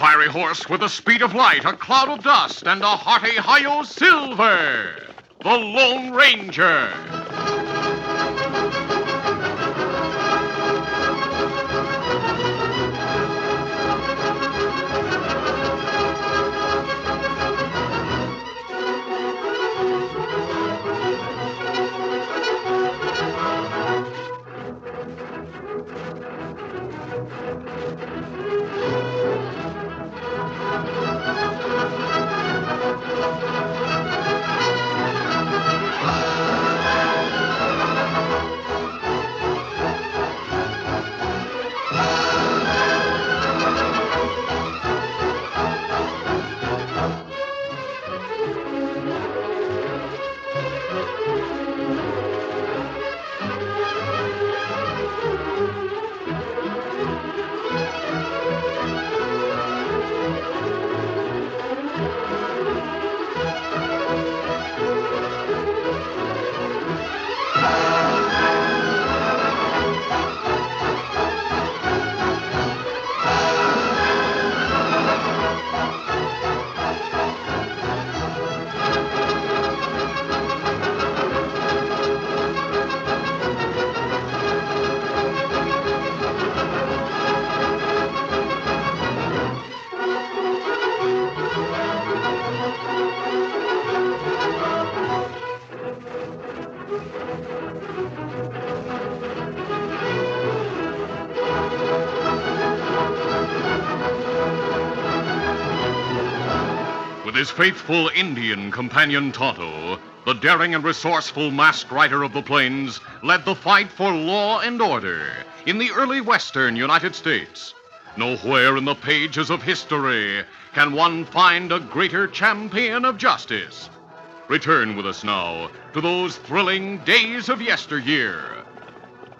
fiery horse with the speed of light, a cloud of dust, and a hearty hi-yo silver. The Lone Ranger. With his faithful Indian companion Tonto, the daring and resourceful masked rider of the plains led the fight for law and order in the early western United States. Nowhere in the pages of history can one find a greater champion of justice. Return with us now to those thrilling days of yesteryear.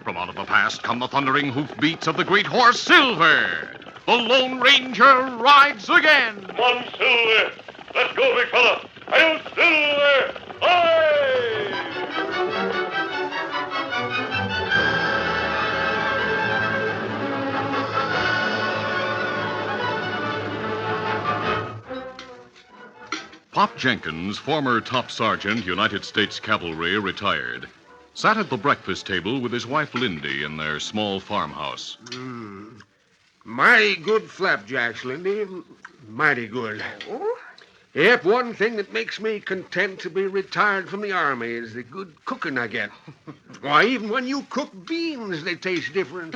From out of the past come the thundering hoofbeats of the great horse Silver. The Lone Ranger rides again. Come on, Silver. Let's go, big fella. I'll Silver. Aye! Pop Jenkins, former top sergeant, United States Cavalry, retired, sat at the breakfast table with his wife Lindy in their small farmhouse. Mighty good flapjacks, Lindy. Mighty good. Oh? Yep, one thing that makes me content to be retired from the Army is the good cooking I get. Why, even when you cook beans, they taste different.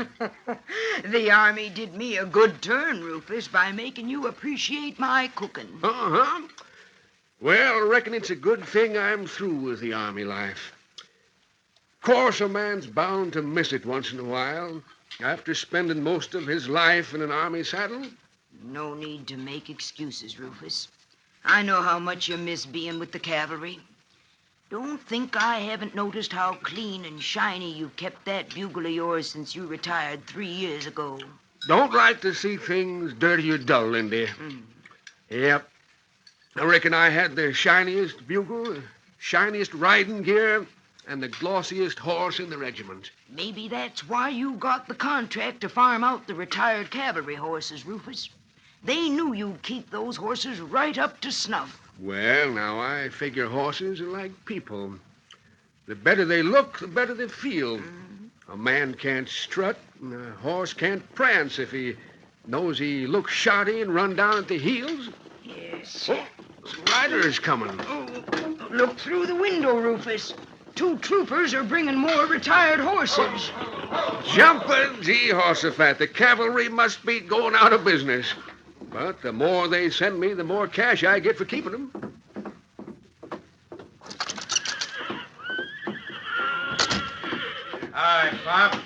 The Army did me a good turn, Rufus, by making you appreciate my cooking. Uh-huh. Well, I reckon it's a good thing I'm through with the Army life. Of course, a man's bound to miss it once in a while, after spending most of his life in an Army saddle. No need to make excuses, Rufus. I know how much you miss being with the cavalry. Don't think I haven't noticed how clean and shiny you've kept that bugle of yours since you retired 3 years ago. Don't like to see things dirty or dull, Lindy. Yep. I reckon I had the shiniest bugle, the shiniest riding gear, and the glossiest horse in the regiment. Maybe that's why you got the contract to farm out the retired cavalry horses, Rufus. They knew you'd keep those horses right up to snuff. Well, now, I figure horses are like people. The better they look, the better they feel. A man can't strut, and a horse can't prance if he knows he looks shoddy and run down at the heels. Yes. Oh, some riders coming. Oh, look through the window, Rufus. 2 troopers are bringing more retired horses. Jumping Jehoshaphat, the cavalry must be going out of business. But the more they send me, the more cash I get for keeping them. Hi, Pop.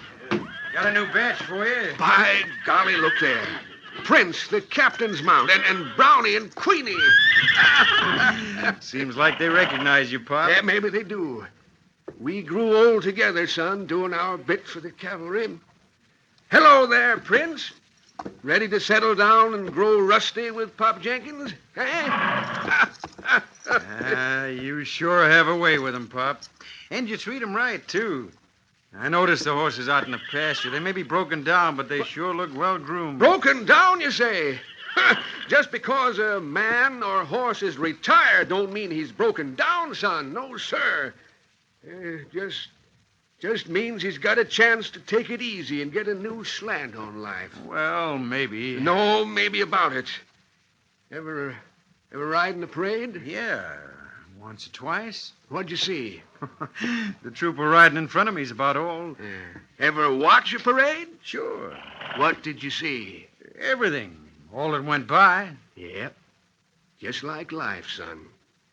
Got a new batch for you. By golly, look there. Prince, the captain's mount, and Brownie and Queenie. Seems like they recognize you, Pop. Yeah, maybe they do. We grew old together, son, doing our bit for the cavalry. Hello there, Prince. Ready to settle down and grow rusty with Pop Jenkins? You sure have a way with 'em, Pop. And you treat 'em right, too. I noticed the horses out in the pasture. They may be broken down, but they sure look well groomed. Broken down, you say? Just because a man or horse is retired don't mean he's broken down, son. No, sir. Just means he's got a chance to take it easy and get a new slant on life. Well, maybe. No, maybe about it. Ever ride in the parade? Yeah, once or twice. What'd you see? The trooper riding in front of me is about all. Ever watch a parade? Sure. What did you see? Everything. All that went by. Yep. Just like life, son.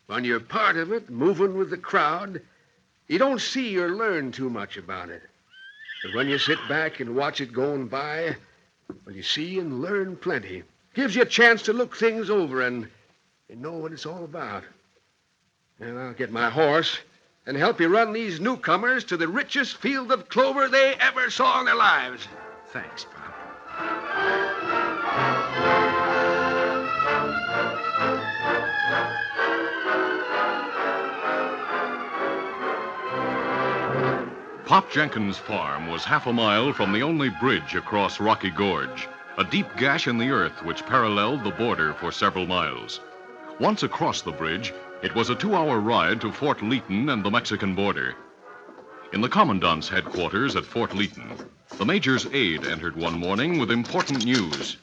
When you're part of it, moving with the crowd, you don't see or learn too much about it. But when you sit back and watch it going by, well, you see and learn plenty. Gives you a chance to look things over and know what it's all about. And I'll get my horse and help you run these newcomers to the richest field of clover they ever saw in their lives. Thanks, Pop. Pop Jenkins' farm was half a mile from the only bridge across Rocky Gorge, a deep gash in the earth which paralleled the border for several miles. Once across the bridge, it was a 2-hour ride to Fort Leaton and the Mexican border. In the commandant's headquarters at Fort Leaton, the major's aide entered one morning with important news.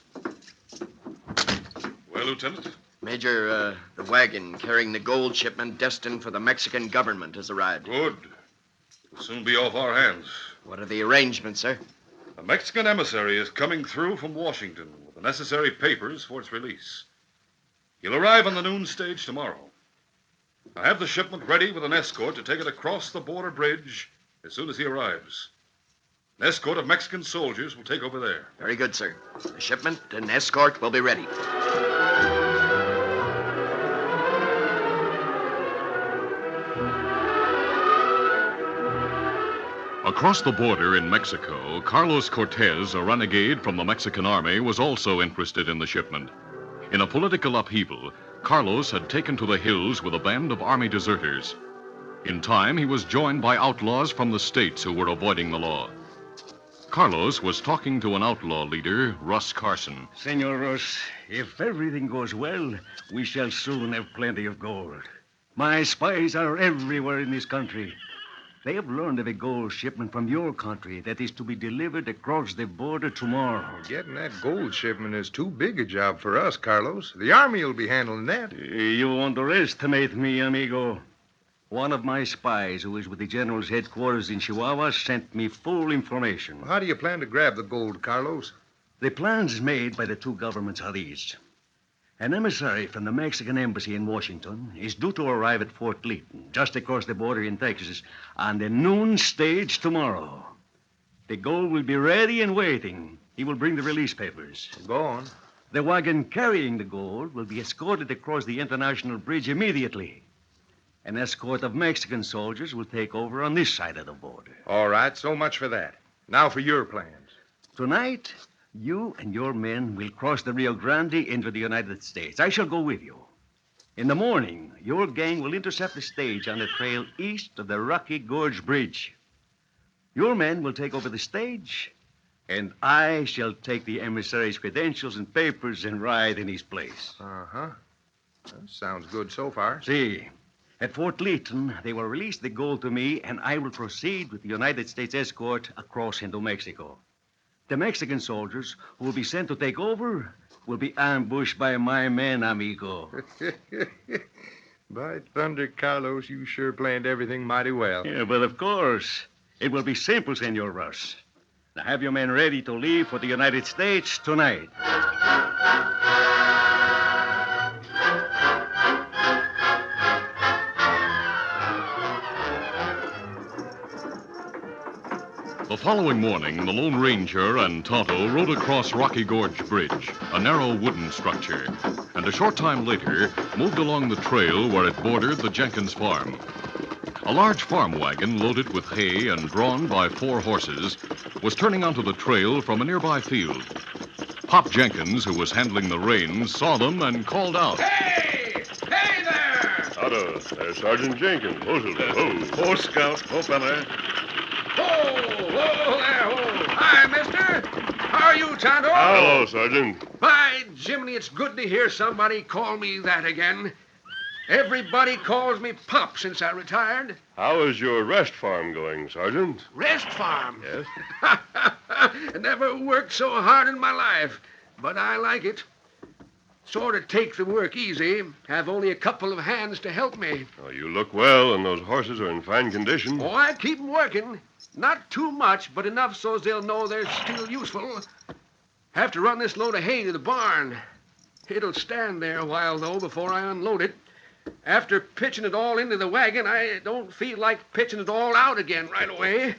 Well, Lieutenant? Major, the wagon carrying the gold shipment destined for the Mexican government has arrived. Good. It'll soon be off our hands. What are the arrangements, sir? A Mexican emissary is coming through from Washington with the necessary papers for its release. He'll arrive on the noon stage tomorrow. I have the shipment ready with an escort to take it across the border bridge as soon as he arrives. An escort of Mexican soldiers will take over there. Very good, sir. The shipment and escort will be ready. Across the border in Mexico, Carlos Cortez, a renegade from the Mexican army, was also interested in the shipment. In a political upheaval, Carlos had taken to the hills with a band of army deserters. In time, he was joined by outlaws from the states who were avoiding the law. Carlos was talking to an outlaw leader, Russ Carson. Senor Ross, if everything goes well, we shall soon have plenty of gold. My spies are everywhere in this country. They have learned of a gold shipment from your country that is to be delivered across the border tomorrow. Getting that gold shipment is too big a job for us, Carlos. The Army will be handling that. You underestimate me, amigo. One of my spies, who is with the general's headquarters in Chihuahua, sent me full information. How do you plan to grab the gold, Carlos? The plans made by the two governments are these. An emissary from the Mexican embassy in Washington is due to arrive at Fort Leaton, just across the border in Texas, on the noon stage tomorrow. The gold will be ready and waiting. He will bring the release papers. Go on. The wagon carrying the gold will be escorted across the international bridge immediately. An escort of Mexican soldiers will take over on this side of the border. All right, so much for that. Now for your plans. Tonight, you and your men will cross the Rio Grande into the United States. I shall go with you. In the morning, your gang will intercept the stage on the trail east of the Rocky Gorge Bridge. Your men will take over the stage, and I shall take the emissary's credentials and papers and ride in his place. Uh-huh. That sounds good so far. See, at Fort Leaton, they will release the gold to me, and I will proceed with the United States escort across into Mexico. The Mexican soldiers who will be sent to take over will be ambushed by my men, amigo. By thunder, Carlos, you sure planned everything mighty well. Yeah, but of course, it will be simple, Senor Russ. Now have your men ready to leave for the United States tonight. The following morning, the Lone Ranger and Tonto rode across Rocky Gorge Bridge, a narrow wooden structure, and a short time later moved along the trail where it bordered the Jenkins farm. A large farm wagon loaded with hay and drawn by 4 horses was turning onto the trail from a nearby field. Pop Jenkins, who was handling the reins, saw them and called out. Hey! Hey there! Howdy, Sergeant Jenkins. Oh, Scout. Oh, fella. Whoa there, whoa. Hi, mister. How are you Tonto. Hello, Sergeant. By Jiminy, it's good to hear somebody call me that again. Everybody calls me Pop since I retired. How is your rest farm going, Sergeant? Rest farm. Yes? Never worked so hard in my life, but I like it. Sort of take the work easy. Have only a couple of hands to help me. Oh, you look well, and those horses are in fine condition. Oh, I keep 'em working. Not too much, but enough so's they'll know they're still useful. Have to run this load of hay to the barn. It'll stand there a while, though, before I unload it. After pitching it all into the wagon, I don't feel like pitching it all out again right away.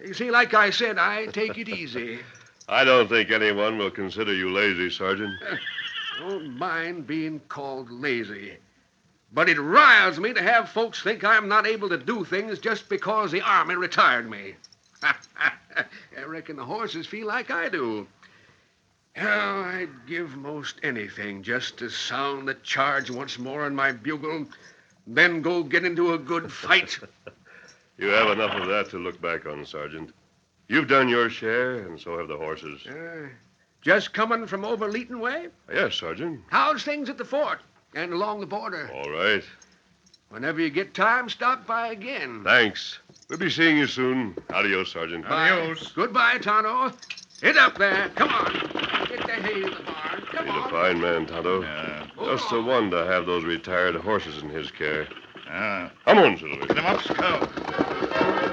You see, like I said, I take it easy. I don't think anyone will consider you lazy, Sergeant. Don't mind being called lazy. But it riles me to have folks think I'm not able to do things just because the Army retired me. I reckon the horses feel like I do. Oh, I'd give most anything just to sound the charge once more on my bugle, then go get into a good fight. You have enough of that to look back on, Sergeant. You've done your share, and so have the horses. Just coming from over Leeton way? Yes, Sergeant. How's things at the fort and along the border? All right. Whenever you get time, stop by again. Thanks. We'll be seeing you soon. Adios, Sergeant. Adios. Goodbye, Tonto. Hit up there. Come on. Get the hay to the barn. Come He's on. a fine man, Tonto. Just the one to have those retired horses in his care. Come on, Silver. Them up, Scout.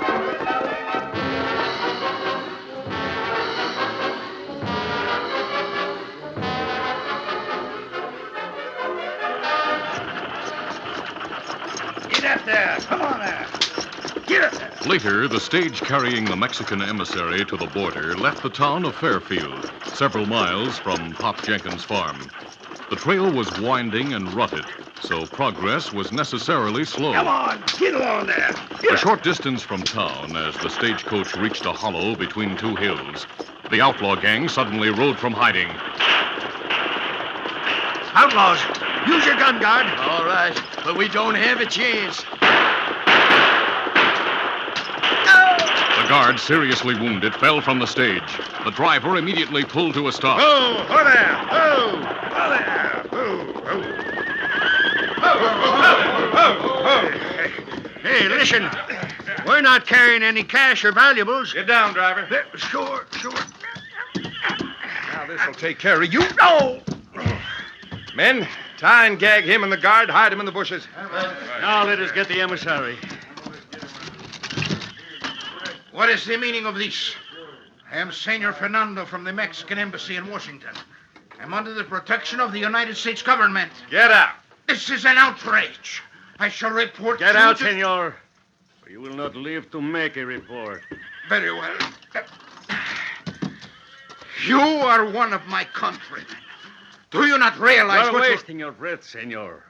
Get up there. Come on there. Get up there. Later, the stage carrying the Mexican emissary to the border left the town of Fairfield, several miles from Pop Jenkins' farm. The trail was winding and rutted, so progress was necessarily slow. Come on. Get along there. A short distance from town, as the stagecoach reached a hollow between two hills, the outlaw gang suddenly rode from hiding. Outlaws, use your gun guard. All right, but we don't have a chance. The guard, seriously wounded, fell from the stage. The driver immediately pulled to a stop. Oh, oh there. Oh, oh there. Hey, listen. We're not carrying any cash or valuables. Get down, driver. Sure. Now, this'll take care of you. No! Men, tie and gag him and the guard. Hide him in the bushes. Now let us get the emissary. What is the meaning of this? I am Senor Fernando from the Mexican Embassy in Washington. I'm under the protection of the United States government. Get out. This is an outrage. I shall report Get you out, to... senor. Or you will not live to make a report. Very well. You are one of my countrymen. Do you not realize You're what wasting your breath, senor.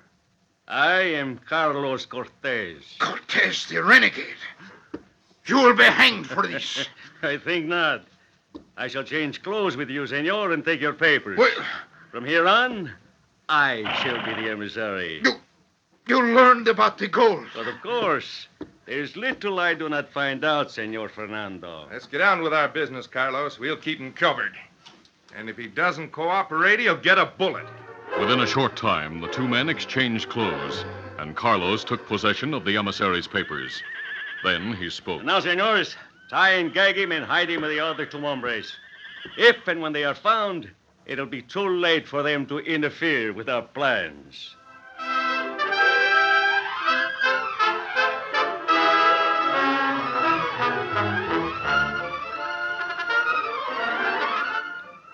I am Carlos Cortez. Cortez, the renegade. You will be hanged for this. I think not. I shall change clothes with you, senor, and take your papers. Well, From here on, I shall be the emissary. you learned about the gold. But of course, there's little I do not find out, Senor Fernando. Let's get on with our business, Carlos. We'll keep him covered. And if he doesn't cooperate, he'll get a bullet. Within a short time, the two men exchanged clothes, and Carlos took possession of the emissary's papers. Then he spoke. Now, senors, tie and gag him and hide him with the other two hombres. If and when they are found, it'll be too late for them to interfere with our plans.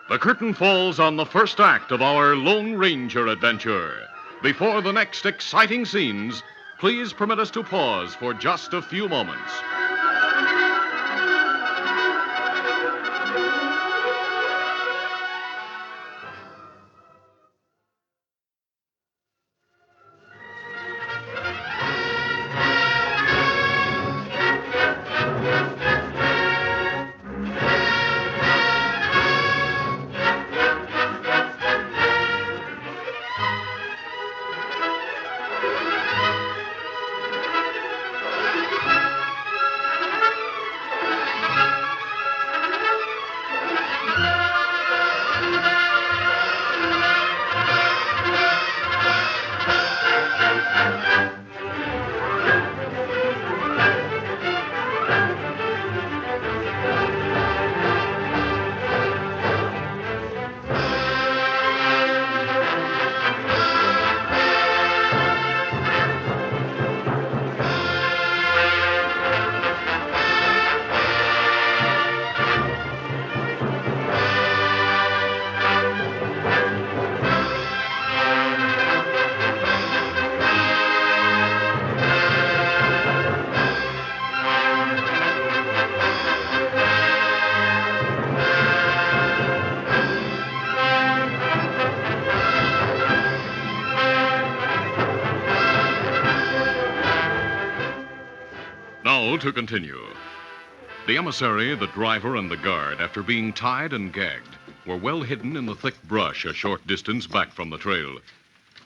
The curtain falls on the first act of our Lone Ranger adventure. Before the next exciting scenes, please permit us to pause for just a few moments. to continue. The emissary, the driver, and the guard, after being tied and gagged, were well hidden in the thick brush a short distance back from the trail.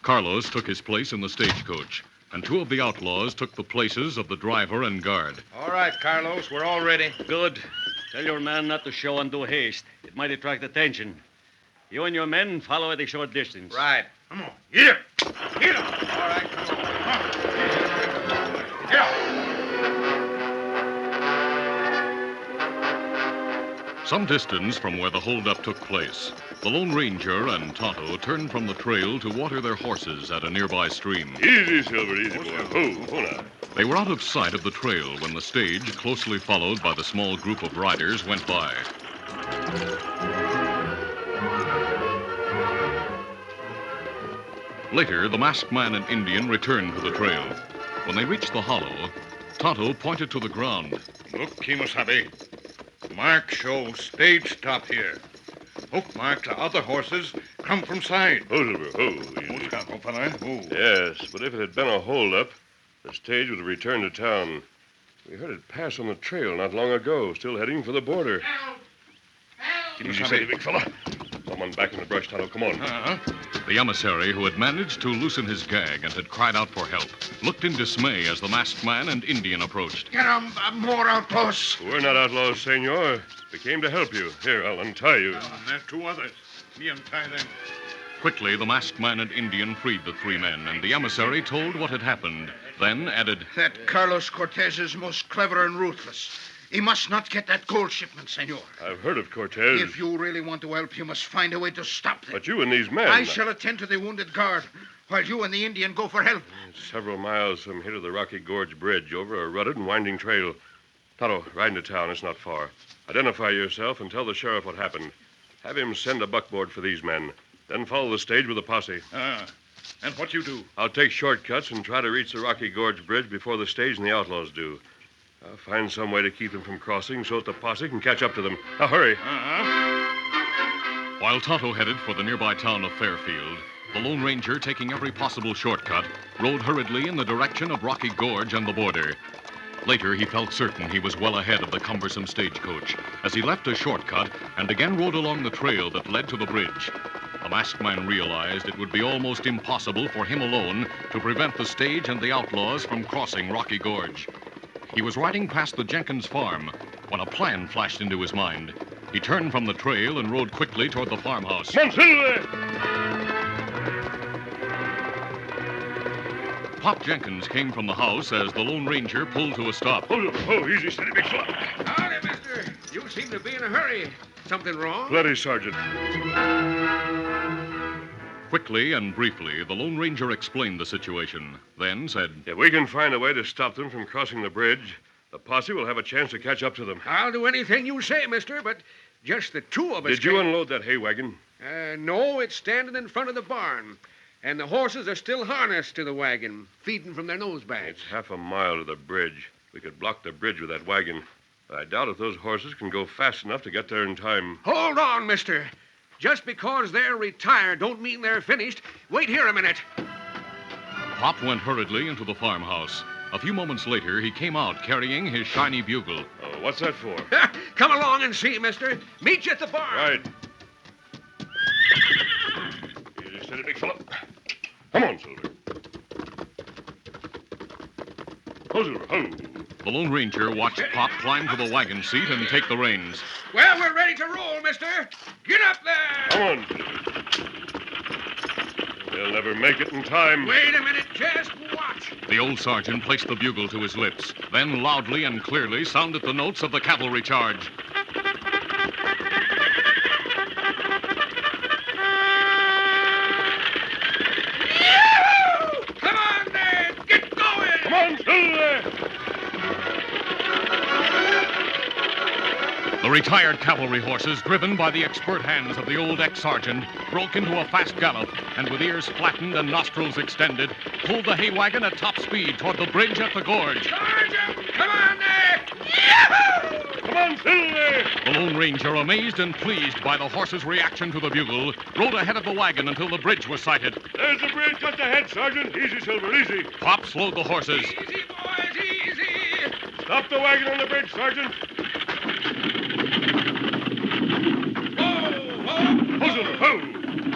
Carlos took his place in the stagecoach, and two of the outlaws took the places of the driver and guard. All right, Carlos, we're all ready. Good. Tell your man not to show undue haste. It might attract attention. You and your men follow at a short distance. Right. Come on. Here. Here. All right, come on. Here. Some distance from where the holdup took place, the Lone Ranger and Tonto turned from the trail to water their horses at a nearby stream. Easy, Silver, easy, boy. Who now? They were out of sight of the trail when the stage, closely followed by the small group of riders, went by. Later, the masked man and Indian returned to the trail. When they reached the hollow, Tonto pointed to the ground. Look, Kimosabe. Mark show stage stop here. Hook mark the other horses come from side. Silver, easy. Yes, but if it had been a holdup, the stage would have returned to town. We heard it pass on the trail not long ago, still heading for the border. Help! Easy, steady, big fella. Someone back in the brush, Tonto. Come on. The emissary, who had managed to loosen his gag and had cried out for help, looked in dismay as the masked man and Indian approached. Get 'em, more outlaws. We're not outlaws, senor. We came to help you. Here, I'll untie you. There's two others. Me untie them. Quickly, the masked man and Indian freed the three men, and the emissary told what had happened, then added, That Carlos Cortez is most clever and ruthless. He must not get that gold shipment, senor. I've heard of Cortez. If you really want to help, you must find a way to stop them. But you and these men... I shall attend to the wounded guard, while you and the Indian go for help. It's several miles from here to the Rocky Gorge Bridge, over a rutted and winding trail. Tonto, ride into town. It's not far. Identify yourself and tell the sheriff what happened. Have him send a buckboard for these men. Then follow the stage with a posse. And what you do? I'll take shortcuts and try to reach the Rocky Gorge Bridge before the stage and the outlaws do. I'll find some way to keep them from crossing so that the posse can catch up to them. Now, hurry. While Tonto headed for the nearby town of Fairfield, the Lone Ranger, taking every possible shortcut, rode hurriedly in the direction of Rocky Gorge and the border. Later, he felt certain he was well ahead of the cumbersome stagecoach as he left a shortcut and again rode along the trail that led to the bridge. The masked man realized it would be almost impossible for him alone to prevent the stage and the outlaws from crossing Rocky Gorge. He was riding past the Jenkins farm when a plan flashed into his mind. He turned from the trail and rode quickly toward the farmhouse. Silver! Pop Jenkins came from the house as the Lone Ranger pulled to a stop. Easy, steady, big fella. Howdy, mister. You seem to be in a hurry. Something wrong? Plenty, Sergeant. Quickly and briefly, the Lone Ranger explained the situation, then said, If we can find a way to stop them from crossing the bridge, the posse will have a chance to catch up to them. I'll do anything you say, mister, but just the two of us Did you unload that hay wagon? No, it's standing in front of the barn. And the horses are still harnessed to the wagon, feeding from their nose bags. It's half a mile to the bridge. We could block the bridge with that wagon. But I doubt if those horses can go fast enough to get there in time. Hold on, mister. Just because they're retired don't mean they're finished. Wait here a minute. Pop went hurriedly into the farmhouse. A few moments later, he came out carrying his shiny bugle. Oh, what's that for? Come along and see, mister. Meet you at the barn. Right. Easy, steady, big fella. Come on, Silver. Oh, Silver, ho. The Lone Ranger watched Pop climb to the wagon seat and take the reins. Well, we're ready to roll, mister. Get up there. Come on, Silver. They'll never make it in time. Wait a minute. Just watch. The old sergeant placed the bugle to his lips, then loudly and clearly sounded the notes of the cavalry charge. Come on, then. Get going. Come on, Silver. The retired cavalry horses, driven by the expert hands of the old ex-sergeant, broke into a fast gallop and, with ears flattened and nostrils extended, pulled the hay wagon at top speed toward the bridge at the gorge. Sergeant, come on there. Yahoo! Come on, Silver. The Lone Ranger, amazed and pleased by the horse's reaction to the bugle, rode ahead of the wagon until the bridge was sighted. There's the bridge just ahead, Sergeant. Easy, Silver, easy. Pop slowed the horses. Easy, boys, easy. Stop the wagon on the bridge, Sergeant. Puzzle, ho!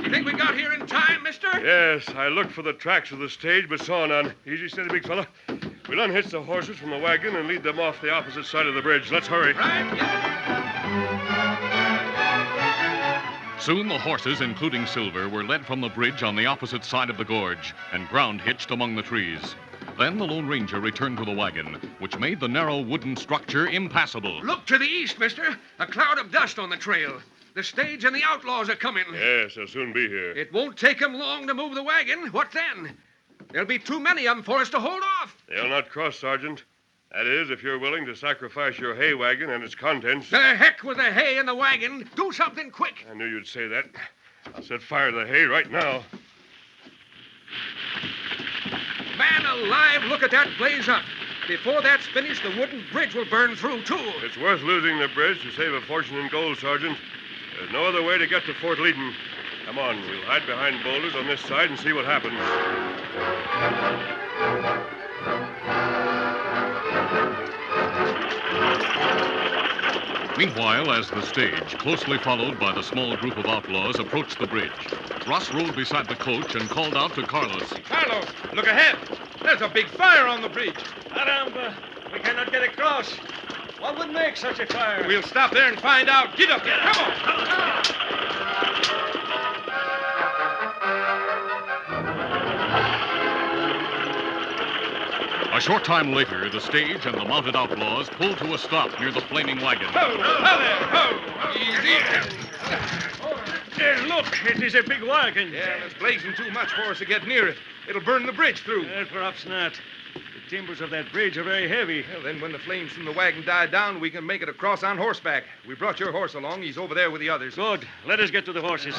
You think we got here in time, mister? Yes, I looked for the tracks of the stage, but saw none. Easy, steady, big fella. We'll unhitch the horses from the wagon and lead them off the opposite side of the bridge. Let's hurry. Soon the horses, including Silver, were led from the bridge on the opposite side of the gorge and ground hitched among the trees. Then the Lone Ranger returned to the wagon, which made the narrow wooden structure impassable. Look to the east, mister. A cloud of dust on the trail. The stage and the outlaws are coming. Yes, they'll soon be here. It won't take 'em long to move the wagon. What then? There'll be too many of 'em for us to hold off. They'll not cross, Sergeant. That is, if you're willing to sacrifice your hay wagon and its contents. The heck with the hay and the wagon. Do something quick. I knew you'd say that. I'll set fire to the hay right now. Man alive, look at that blaze up. Before that's finished, the wooden bridge will burn through, too. It's worth losing the bridge to save a fortune in gold, Sergeant. There's no other way to get to Fort Leaden. Come on, we'll hide behind boulders on this side and see what happens. Meanwhile, as the stage, closely followed by the small group of outlaws, approached the bridge, Ross rode beside the coach and called out to Carlos. Carlos, look ahead. There's a big fire on the bridge. Caramba, we cannot get across. What would make such a fire? We'll stop there and find out. Get up there. Come on. A short time later, the stage and the mounted outlaws pulled to a stop near the flaming wagon. Ho there. Ho. Easy. There, look, it is a big wagon. Yeah, it's blazing too much for us to get near it. It'll burn the bridge through. Perhaps not. The timbers of that bridge are very heavy. Well, then when the flames from the wagon die down, we can make it across on horseback. We brought your horse along. He's over there with the others. Good. Let us get to the horses.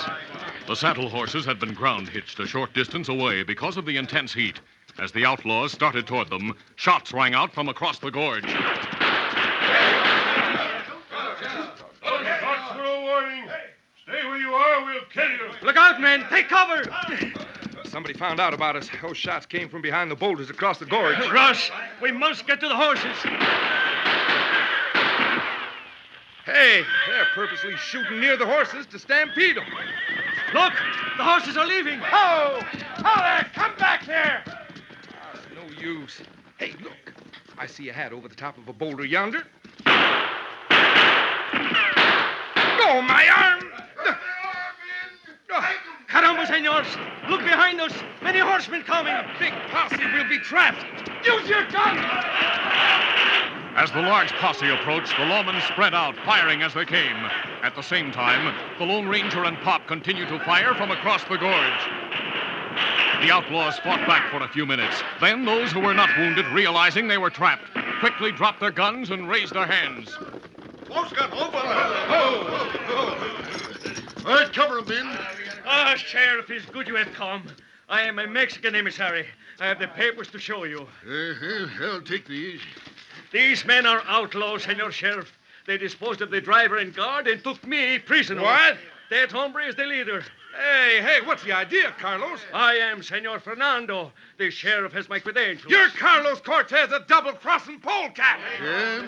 The saddle horses had been ground hitched a short distance away because of the intense heat. As the outlaws started toward them, shots rang out from across the gorge. Shots for a warning. Stay where you are, we'll kill you. Look out, men. Take cover. Somebody found out about us. Those shots came from behind the boulders across the gorge. Russ, we must get to the horses. Hey, they're purposely shooting near the horses to stampede them. Look, the horses are leaving. Ho! Ho there! Come back here! No use. Hey, look. I see a hat over the top of a boulder yonder. Oh, my arm! Caramba, senors. Look behind us. Many horsemen coming. Big posse will be trapped. Use your gun! As the large posse approached, the lawmen spread out, firing as they came. At the same time, the Lone Ranger and Pop continued to fire from across the gorge. The outlaws fought back for a few minutes. Then those who were not wounded, realizing they were trapped, quickly dropped their guns and raised their hands. Close gun, over. All right, cover him, men. Ah, Sheriff, it's good you have come. I am a Mexican emissary. I have the papers to show you. I'll take these. These men are outlaws, Senor Sheriff. They disposed of the driver and guard and took me prisoner. What? That hombre is the leader. Hey, what's the idea, Carlos? I am Senor Fernando. The sheriff has my credentials. You're Carlos Cortez, a double-crossing polecat. Yeah?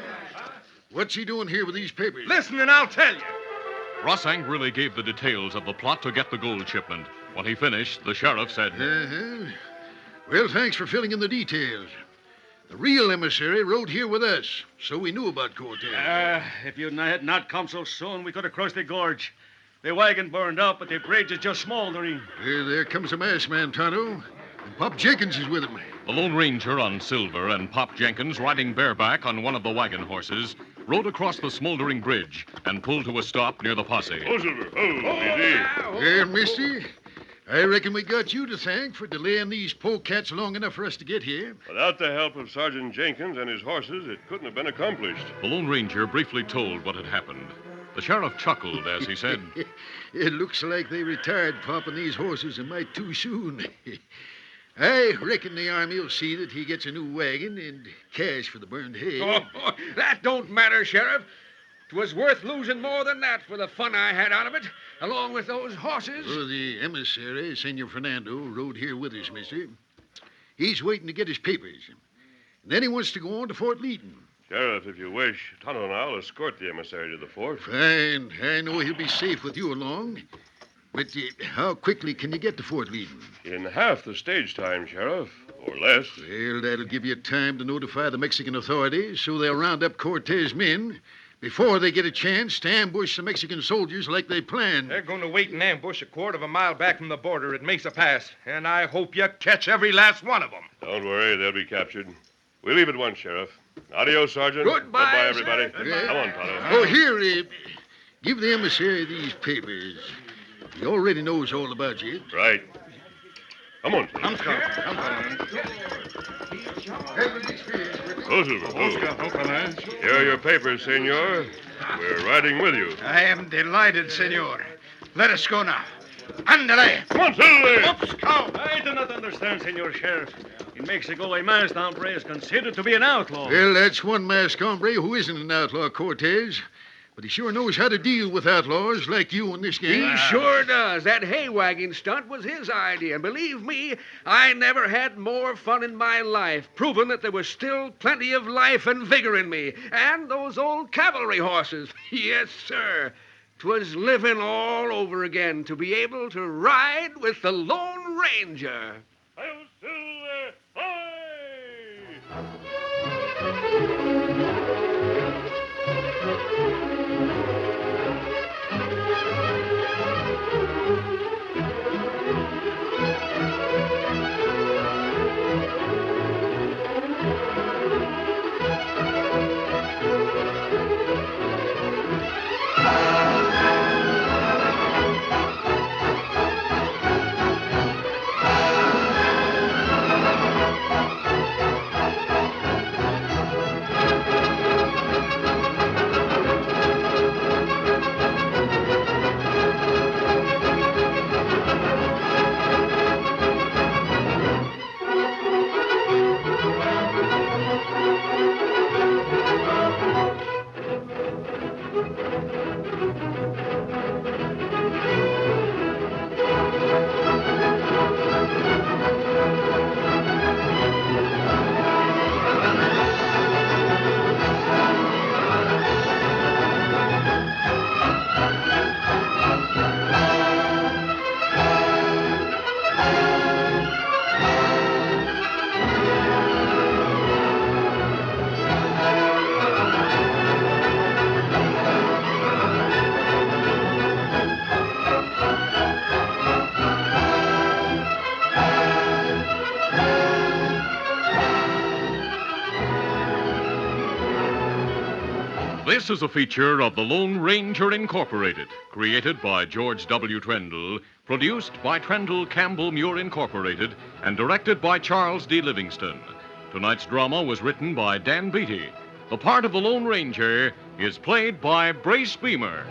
What's he doing here with these papers? Listen and I'll tell you. Ross angrily gave the details of the plot to get the gold shipment. When he finished, the sheriff said, Well, thanks for filling in the details. The real emissary rode here with us, so we knew about Cortez. If you had not come so soon, we could have crossed the gorge. The wagon burned up, but the bridge is just smoldering. There comes a masked man, Tonto. And Pop Jenkins is with him. The Lone Ranger on Silver and Pop Jenkins, riding bareback on one of the wagon horses, rode across the smoldering bridge and pulled to a stop near the posse. Oh, Silver. Oh, easy. Well, mister, I reckon we got you to thank for delaying these polecats long enough for us to get here. Without the help of Sergeant Jenkins and his horses, it couldn't have been accomplished. The Lone Ranger briefly told what had happened. The sheriff chuckled as he said, It looks like they retired Pop and these horses a mite too soon. I reckon the Army will see that he gets a new wagon and cash for the burned hay. Oh, that don't matter, Sheriff. 'Twas worth losing more than that for the fun I had out of it, along with those horses. Oh, the emissary, Senor Fernando, rode here with us, mister. He's waiting to get his papers. And then he wants to go on to Fort Leaden. Sheriff, if you wish, Tonto and I'll escort the emissary to the fort. Fine. I know he'll be safe with you along. But how quickly can you get to Fort Leaden? In half the stage time, Sheriff, or less. Well, that'll give you time to notify the Mexican authorities so they'll round up Cortez' men before they get a chance to ambush the Mexican soldiers like they planned. They're going to wait and ambush a quarter of a mile back from the border at Mesa Pass, and I hope you catch every last one of them. Don't worry, they'll be captured. We leave at once, Sheriff. Adios, Sergeant. Goodbye, everybody. Sheriff. Come on, Tonto. Oh, here, give the emissary these papers. He already knows all about you. Right. Come on. Come, Scout. Come, Go, Silver. Here are your papers, senor. We're riding with you. I am delighted, senor. Let us go now. Andale! Come on, Silver! Oops, cow! I do not understand, Senor Sheriff. In Mexico, a masked hombre is considered to be an outlaw. Well, that's one masked hombre who isn't an outlaw, Cortez. But he sure knows how to deal with outlaws like you and this gang. He sure does. That hay wagon stunt was his idea. And believe me, I never had more fun in my life, proving that there was still plenty of life and vigor in me. And those old cavalry horses. Yes, sir. 'Twas living all over again to be able to ride with the Lone Ranger. Hail, Silver! Hoy! This is a feature of the Lone Ranger Incorporated, created by George W. Trendle, produced by Trendle Campbell Muir Incorporated, and directed by Charles D. Livingston. Tonight's drama was written by Dan Beatty. The part of the Lone Ranger is played by Brace Beamer.